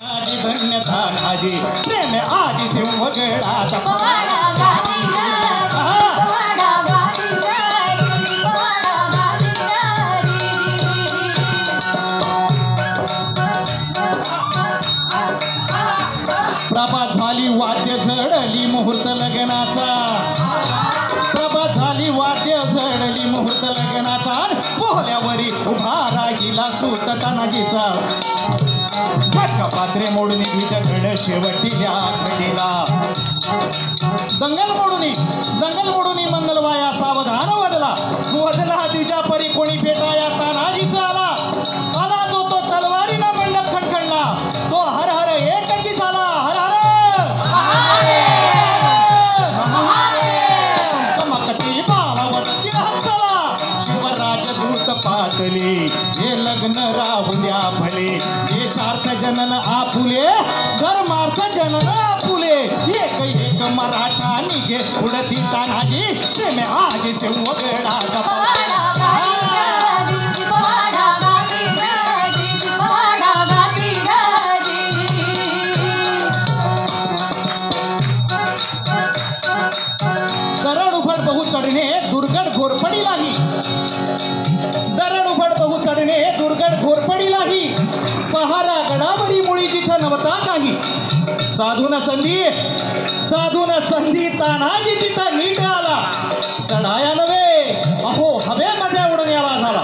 आजी धन्यता नाजी प्रेम आजी सिंहगडाचा पवाडा गादी पवाडा गादी पवाडा गादी प्रभात झाली वाद्य झडली मुहूर्त लग्नाचा प्रभात झाली वाद्य झडली मुहूर्त लग्नाचा बोहल्यावरी उभा राहिला सूत तानाजीचा झटका पात्रे मोडून हिच्या घड शेवटील्या घडीला दंगल मोडून मंगलवाया सावधान वदला तिच्या परी कोणी पेटाया तानाजीचा आला जो तो तलवारीला मंडप खणखणला तो हर हर एकची झाला हर चमकती बालावरती हसला शिवराजदूत पातले हे लग्न राहू द्या भले देशार्थ जनन आपुले धर्मार्थ जनन आपुले एक मराठा निघे उडती तानाजी प्रेम आजी सिंहगडाचा पवाडा गादी पवाडा गादी पवाडा गादी दरड उफड बहु चढणे दुर्गड घोरपडी लागी दरड उफड बहु चढणे दुर्गड घोरपडी लागी पहारा गडावरी मुळी जिथं नवता काही साधून संधी तानाजी तिथं नीट आला चढाया नव्हे अहो हवेमध्ये उडण्याला झाला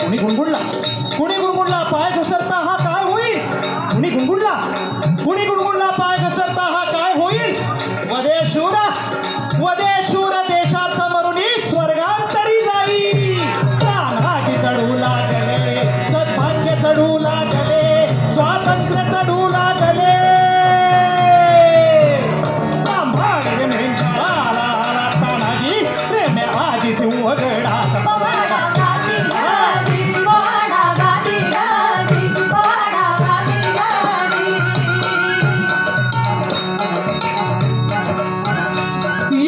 कुणी गुणगुणला पाय घसरता हा काय होईल कुणी गुणगुणला पाय घसरता हा काय होईल वदे शूर देशार्थ मरुनी स्वर्गांतरी जाई तानाजी चढू लागले सद्भाग्य चढू लागले स्वातंत्र्य चढू लागले सांभाळ मेंढ्याला तानाजी प्रेम आजी सिंहगडाचा पवाडा गादी पवाडा गादी पवाडा गादी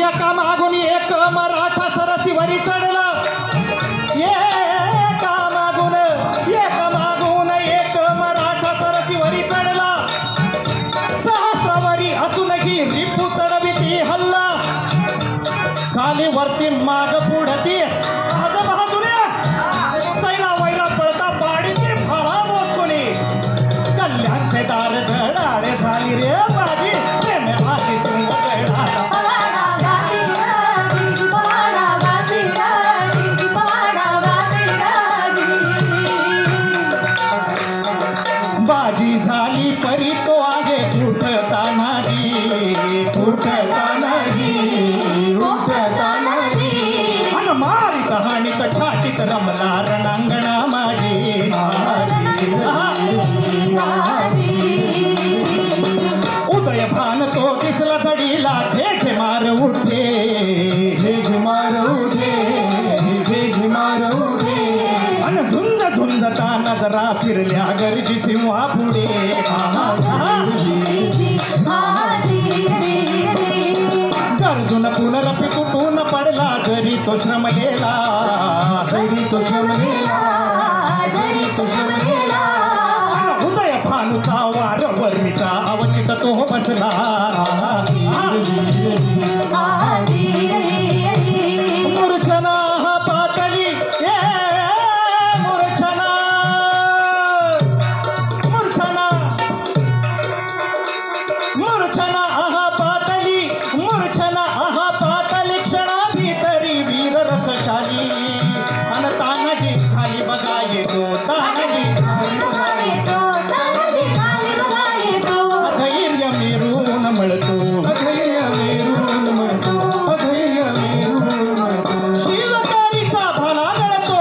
एका मागून एक मराठा सरसीवरी चढला एका मागून एक मराठा सरसीवरी चढला सहस्रावरी असूनही रिपू चढविती हल्ला खाली वरती माग पुढती सैरा वैरा पळता पाडीची फाला मोसकुनी कल्याणचे दार धडाडे झाली रे बाजी प्रेम आजी सिंहगडाचा पवाडा गादी पवाडा गादी पवाडा गादी बाजी झाली परी तो आहे कुठ तानाजी अन मारित हाणीत छाटीत रमला रणांगणा माझी उदय भान तो दिसला धडीला घे मार उठे अन झुंज ताना जरा फिरल्या गर्जी सिंहा पुढे गर्जून पुनरपी कुटून पडला जरी तो श्रमलेला उदय भानुचा वार वर्णिता अवचित तो बसला मूर्छना हा पातळी मूर्छना आहा पातळी क्षणा भीतरी वीर रसशाली अन तानाजी खाली बघा येतो अधैर्य मेरून मळतो शिवकारीचा भाला गळतो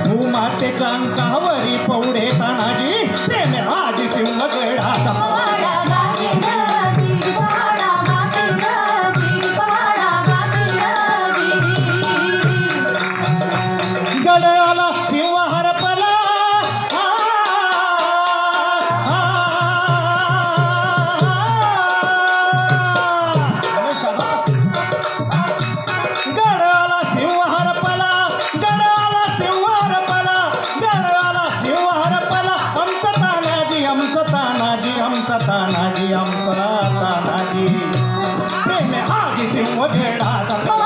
भूमातेच्या अंकावरी पौढे तानाजी प्रेम आजी सिंहगडाचा पवाडा गादी पवाडा गादी पवाडा गादी गडाला सिंह हरपला गडाला सिंह हरपला तानाजी आमचा तानाजी प्रेम आजी सिंह वेळाचा